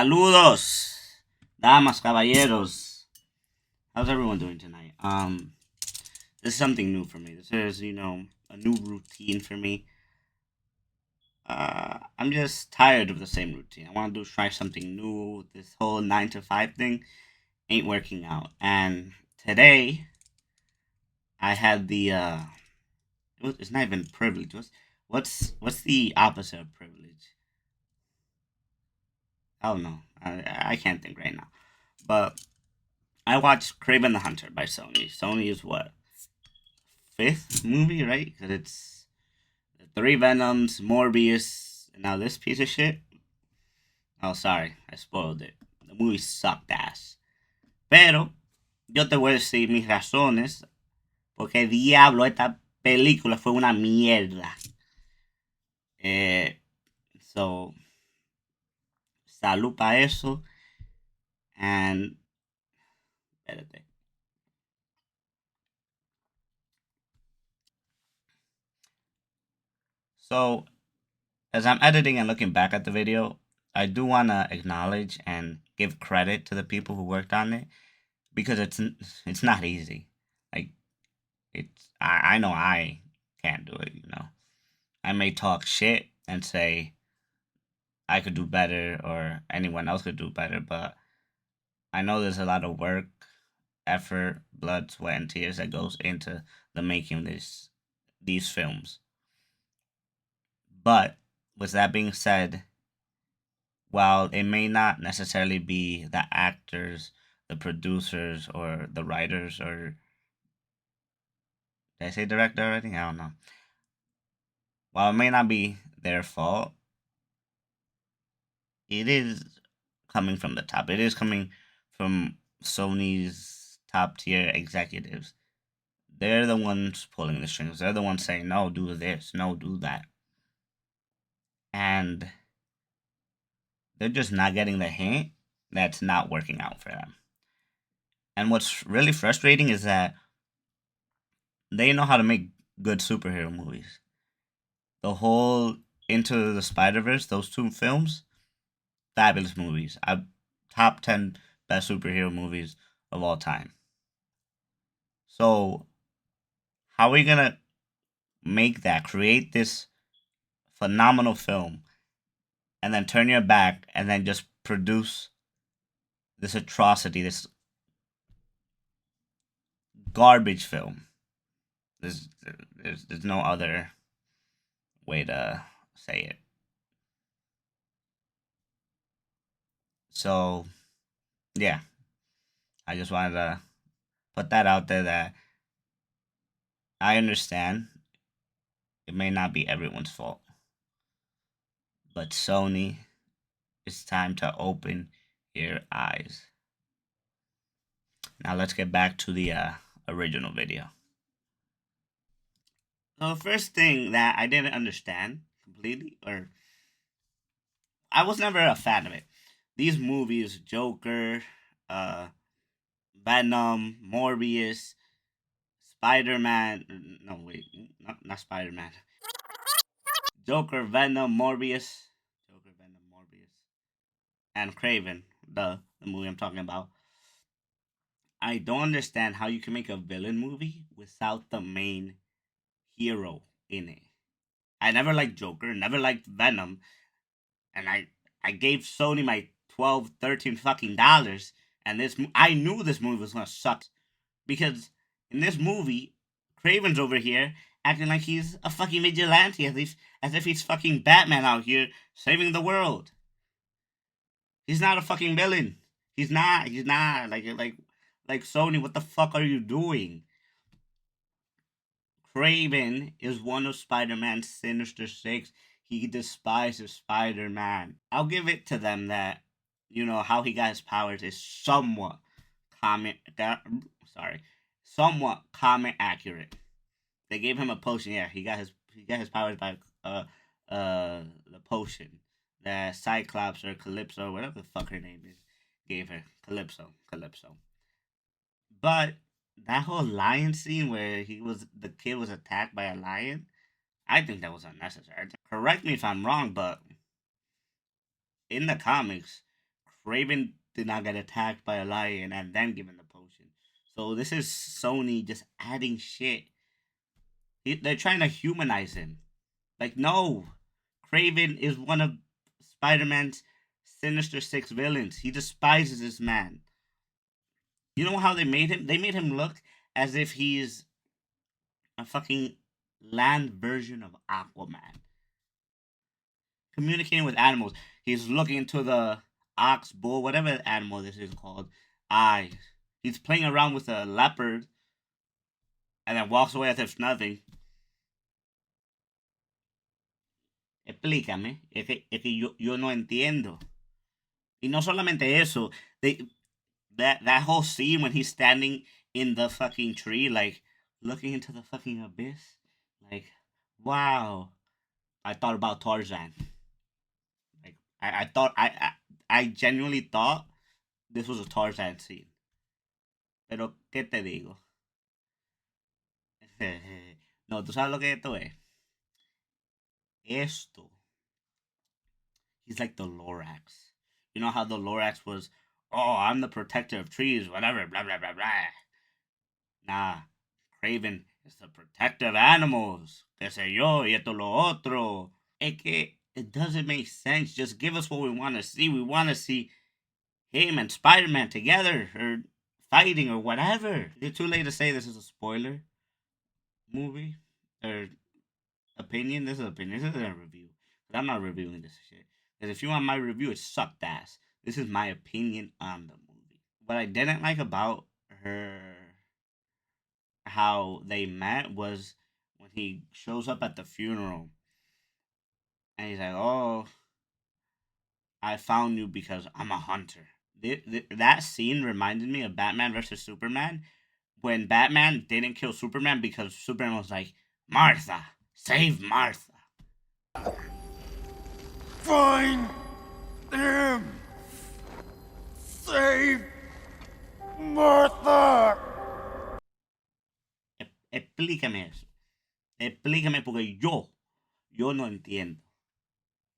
Saludos, damas, caballeros. How's everyone doing tonight? This is something new for me. This is, a new routine for me. I'm just tired of the same routine. I want to try something new. This whole 9 to 5 thing ain't working out. And today, I had it's not even privilege. What's the opposite of privilege? I don't know. I can't think right now. But I watched Kraven the Hunter by Sony. Sony is what, fifth movie, right? Because it's the three Venoms, Morbius, and now this piece of shit. Oh, sorry, I spoiled it. The movie sucked ass. Pero yo te voy a decir mis razones porque diablo esta película fue una mierda. Eh, so salud para eso. And espérate. So as I'm editing and looking back at the video, I do want to acknowledge and give credit to the people who worked on it because it's not easy. Like I know I can't do it. I may talk shit and say I could do better or anyone else could do better, but I know there's a lot of work, effort, blood, sweat, and tears that goes into the making of these films. But with that being said, while it may not necessarily be the actors, the producers, or the writers, or did I say director already? I don't know. While it may not be their fault, it is coming from the top. It is coming from Sony's top tier executives. They're the ones pulling the strings. They're the ones saying, no, do this, no, do that. And they're just not getting the hint that's not working out for them. And what's really frustrating is that they know how to make good superhero movies. The whole Into the Spider Verse, those two films, fabulous movies. Top 10 best superhero movies of all time. So, how are we gonna make that, create this phenomenal film, and then turn your back and then just produce this atrocity, this garbage film? There's no other way to say it. So, yeah, I just wanted to put that out there that I understand it may not be everyone's fault, but Sony, it's time to open your eyes. Now let's get back to the original video. So the first thing that I didn't understand completely, or I was never a fan of it. These movies, Joker, uh, Venom, Morbius, Spider Man. No, wait, not Spider Man. Joker, Venom, Morbius, Joker, Venom, Morbius, and Kraven, the movie I'm talking about. I don't understand how you can make a villain movie without the main hero in it. I never liked Joker, never liked Venom, and I gave Sony my 12, 13 fucking dollars, and I knew this movie was gonna suck because in this movie, Craven's over here acting like he's a fucking vigilante, as if he's fucking Batman out here saving the world. He's not a fucking villain. He's not. He's not. Like Sony. What the fuck are you doing? Kraven is one of Spider-Man's Sinister Six. He despises Spider-Man. I'll give it to them that how he got his powers is comic. Sorry, somewhat comic accurate. They gave him a potion. Yeah, he got his powers by the potion that Cyclops or Calypso, whatever the fuck her name is, gave her. Calypso. But that whole lion scene where the kid was attacked by a lion, I think that was unnecessary. Correct me if I'm wrong, but in the comics, Kraven did not get attacked by a lion and then given the potion. So this is Sony just adding shit. They're trying to humanize him. Like, no, Kraven is one of Spider-Man's Sinister Six villains. He despises this man. You know how they made him? They made him look as if he's a fucking land version of Aquaman. Communicating with animals. He's looking into the ox, bull, whatever animal this is called, eyes. He's playing around with a leopard and then walks away as if nothing. Explícame. Es que yo no entiendo. Y no solamente eso. That whole scene when he's standing in the fucking tree, like looking into the fucking abyss. Like, wow. I thought about Tarzan. Like I thought I genuinely thought this was a Tarzan scene. Pero qué te digo? No, tú sabes lo que esto es. Esto. He's like the Lorax. You know how the Lorax was, oh, I'm the protector of trees, whatever, blah blah blah blah. Nah, Kraven is the protector of animals. Que sé yo, y esto lo otro. Es que it doesn't make sense. Just give us what we want to see. We want to see him and Spider-Man together, or fighting, or whatever. Is it too late to say this is a spoiler movie? Or opinion? This is opinion. This isn't a review. But I'm not reviewing this shit. Because if you want my review, it sucked ass. This is my opinion on the movie. What I didn't like about her, how they met, was when he shows up at the funeral. And he's like, oh, I found you because I'm a hunter. That scene reminded me of Batman versus Superman, when Batman didn't kill Superman because Superman was like, Martha, save Martha. Find him! Save Martha! Explícame eso. Explícame porque yo no entiendo.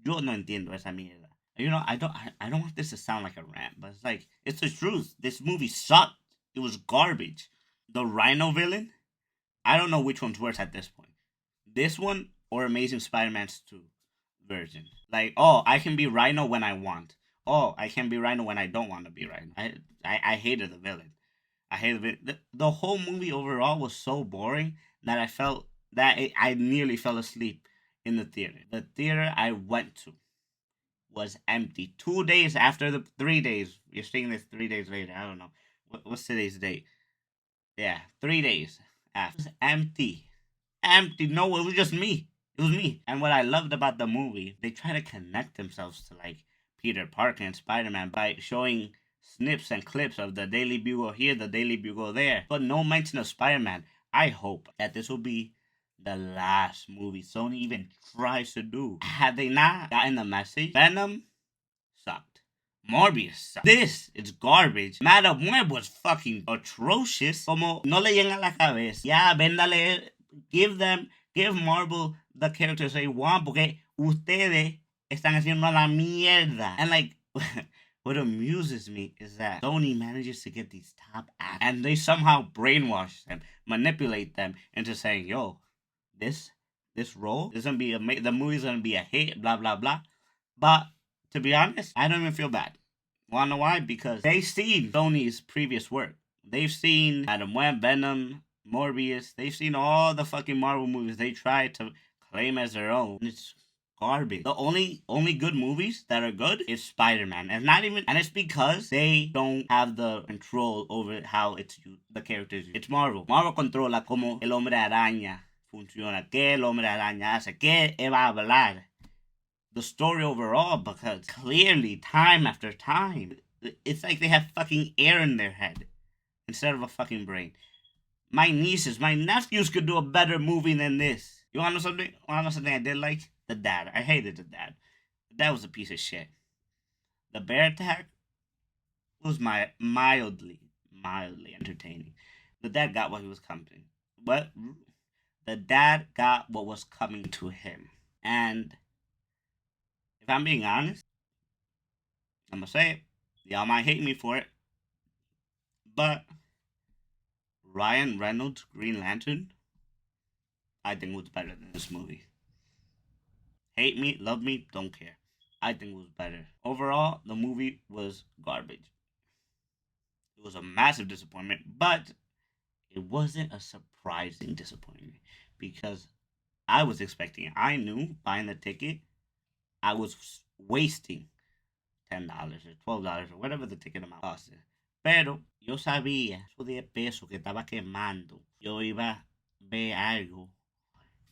Yo no entiendo esa mierda. You know, I don't want this to sound like a rant, but it's like, it's the truth. This movie sucked. It was garbage. The Rhino villain, I don't know which one's worse at this point. This one or Amazing Spider-Man's 2 version. Like, oh, I can be Rhino when I want. Oh, I can be Rhino when I don't want to be Rhino. I hated the villain. I hated it. The whole movie overall was so boring that I felt that I nearly fell asleep in the theater. The theater I went to was empty. 2 days after the 3 days. You're seeing this 3 days later. I don't know. What's today's date? Yeah, 3 days after. It was empty. Empty. No, it was just me. It was me. And what I loved about the movie, they try to connect themselves to like Peter Parker and Spider-Man by showing snips and clips of the Daily Bugle here, the Daily Bugle there, but no mention of Spider-Man. I hope that this will be the last movie Sony even tries to do. Had they not gotten the message, Venom sucked. Morbius sucked. This is garbage. Madam Web was fucking atrocious. Como no le llegan a la cabeza. Ya, véndale, give Marvel the characters they want, porque ustedes están haciendo la mierda. And like, what amuses me is that Sony manages to get these top actors and they somehow brainwash them, manipulate them into saying, yo, this role is gonna be the movie's gonna be a hit, blah blah blah. But to be honest, I don't even feel bad. Wanna know why? Because they've seen Sony's previous work. They've seen Adam Web, Venom, Morbius. They've seen all the fucking Marvel movies they tried to claim as their own. It's garbage. The only good movies that are good is Spider-Man, and not even, and it's because they don't have the control over how it's used, the characters. It's Marvel. Marvel controla como el Hombre Araña funciona, qué el Hombre Araña hace, qué va a hablar. The story overall, because clearly, time after time, it's like they have fucking air in their head instead of a fucking brain. My nieces, my nephews could do a better movie than this. You wanna know something? Wanna know something I did like? The dad. I hated the dad. The dad was a piece of shit. The bear attack was mildly entertaining. The dad got what he was coming. But the dad got what was coming to him. And if I'm being honest, I'm gonna say it. Y'all might hate me for it, but Ryan Reynolds' Green Lantern, I think was better than this movie. Hate me, love me, don't care. I think it was better. Overall, the movie was garbage. It was a massive disappointment, but it wasn't a surprising disappointment because I was expecting it. I knew buying the ticket, I was wasting $10 or $12 or whatever the ticket amount costed. Pero yo sabía, esos 10 pesos que estaba quemando, yo iba a ver algo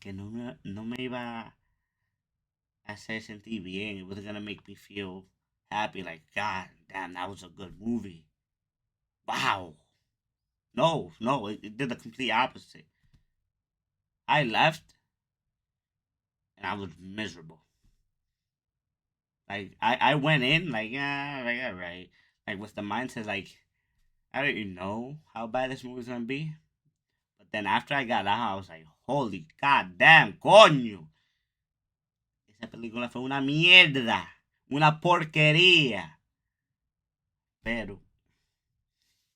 que no me iba a hacer sentir bien. It wasn't going to make me feel happy, like, God damn, that was a good movie. Wow. No, no, it did the complete opposite. I left and I was miserable. Like I went in like all right, like with the mindset like I don't even know how bad this movie's gonna be. But then after I got out, I was like, holy goddamn, coño, esa película fue una mierda, una porquería. Pero,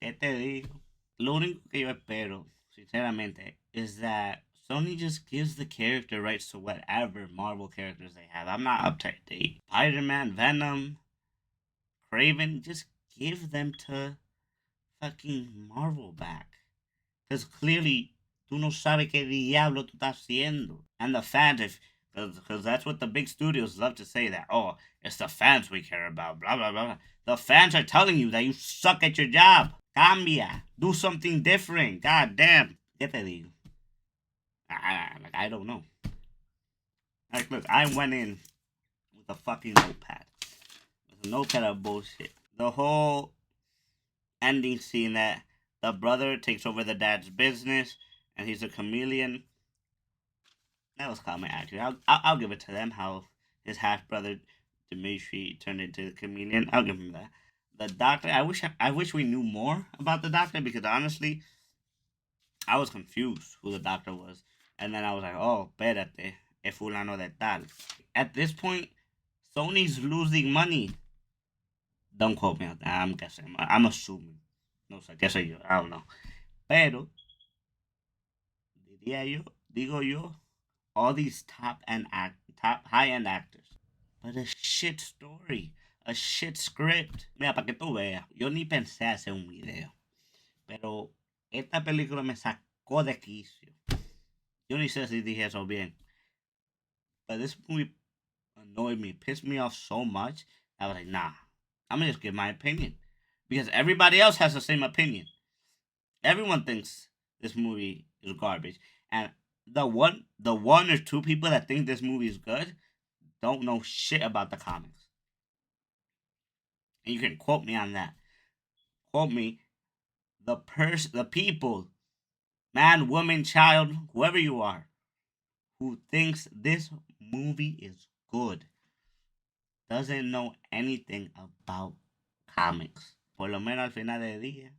¿qué te digo? Lo único que yo espero, sinceramente, is that Sony just gives the character rights to whatever Marvel characters they have. I'm not up to date. Spider-Man, Venom, Kraven, just give them to fucking Marvel back. Because clearly, tú no sabes qué diablo tú estás haciendo. And the fans, because that's what the big studios love to say that, oh, it's the fans we care about, blah, blah, blah. The fans are telling you that you suck at your job. Cambia. Do something different. God damn. ¿Qué te digo? I don't know. Like, look, I went in with a fucking notepad. With a notepad of bullshit. The whole ending scene that the brother takes over the dad's business and he's a chameleon. That was comic accurate. I'll give it to them how his half brother Dimitri turned into a chameleon. I'll give him that. The doctor. I wish we knew more about the doctor because honestly, I was confused who the doctor was, and then I was like, oh, espérate, es fulano de tal. At this point, Sony's losing money. Don't quote me on that. I'm guessing. I'm assuming. No sé qué sé yo. I don't know. Pero digo yo, all these top high end actors, but a shit story, a shit script. Mira, para que tú veas, yo ni pensé hacer un video, pero esta película me sacó de quicio. Yo ni sé si dije eso bien, but this movie annoyed me, pissed me off so much. I was like, nah, I'm gonna just give my opinion because everybody else has the same opinion. Everyone thinks this movie is garbage, and the one or two people that think this movie is good don't know shit about the comics. And you can quote me on that. Quote me, the people, man, woman, child, whoever you are, who thinks this movie is good, doesn't know anything about comics. Por lo menos al final del día,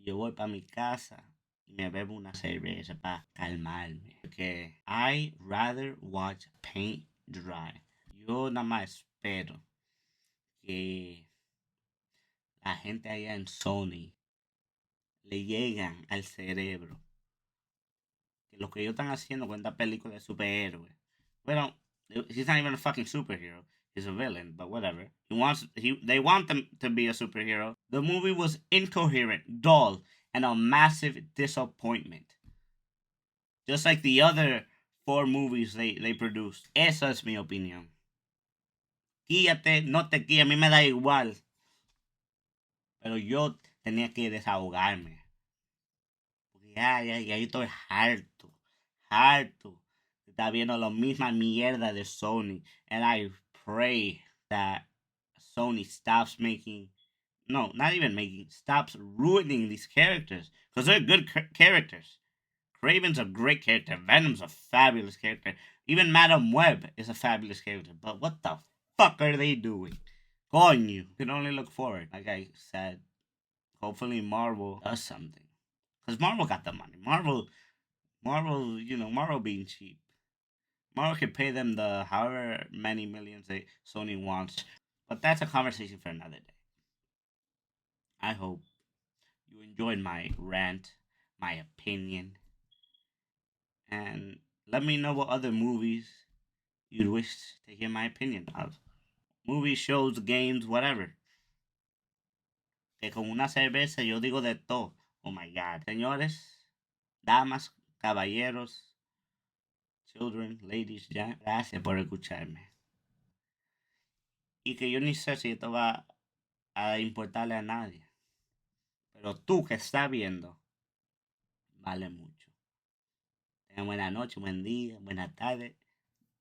yo voy para mi casa y me bebo una cerveza para calmarme. Porque I rather watch paint dry. Yo nada más espero que la gente allá en Sony le llegan al cerebro que lo que ellos están haciendo con esta película de superhéroes. Well, he's not even a fucking superhero. He's a villain, but whatever. They want them to be a superhero. The movie was incoherent, dull, and a massive disappointment. Just like the other 4 movies they produced. Esa es mi opinión. Quíate, no te quíate, a mí me da igual. Pero yo tenía que desahogarme. Ya estoy harto. Harto. Está viendo la misma mierda de Sony. And I pray that Sony stops making. No, not even making. Stops ruining these characters. Because they're good characters. Kraven's a great character. Venom's a fabulous character. Even Madam Web is a fabulous character. But what the fuck are they doing? Coño. You can only look forward. Like I said, hopefully Marvel does something. Because Marvel got the money. Marvel, Marvel being cheap. Marvel can pay them the however many millions Sony wants. But that's a conversation for another day. I hope you enjoyed my rant, my opinion, and let me know what other movies you'd wish to hear my opinion of. Movies, shows, games, whatever. Que con una cerveza yo digo de todo. Oh my god. Señores, damas, caballeros, children, ladies, ya. Gracias por escucharme. Y que yo ni sé si esto va a importarle a nadie. Pero tú que estás viendo, vale mucho. Tengan buena noche, buen día, buena tarde.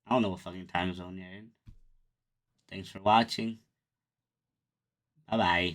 I don't know what fucking time zone you're in. Thanks for watching. Bye bye.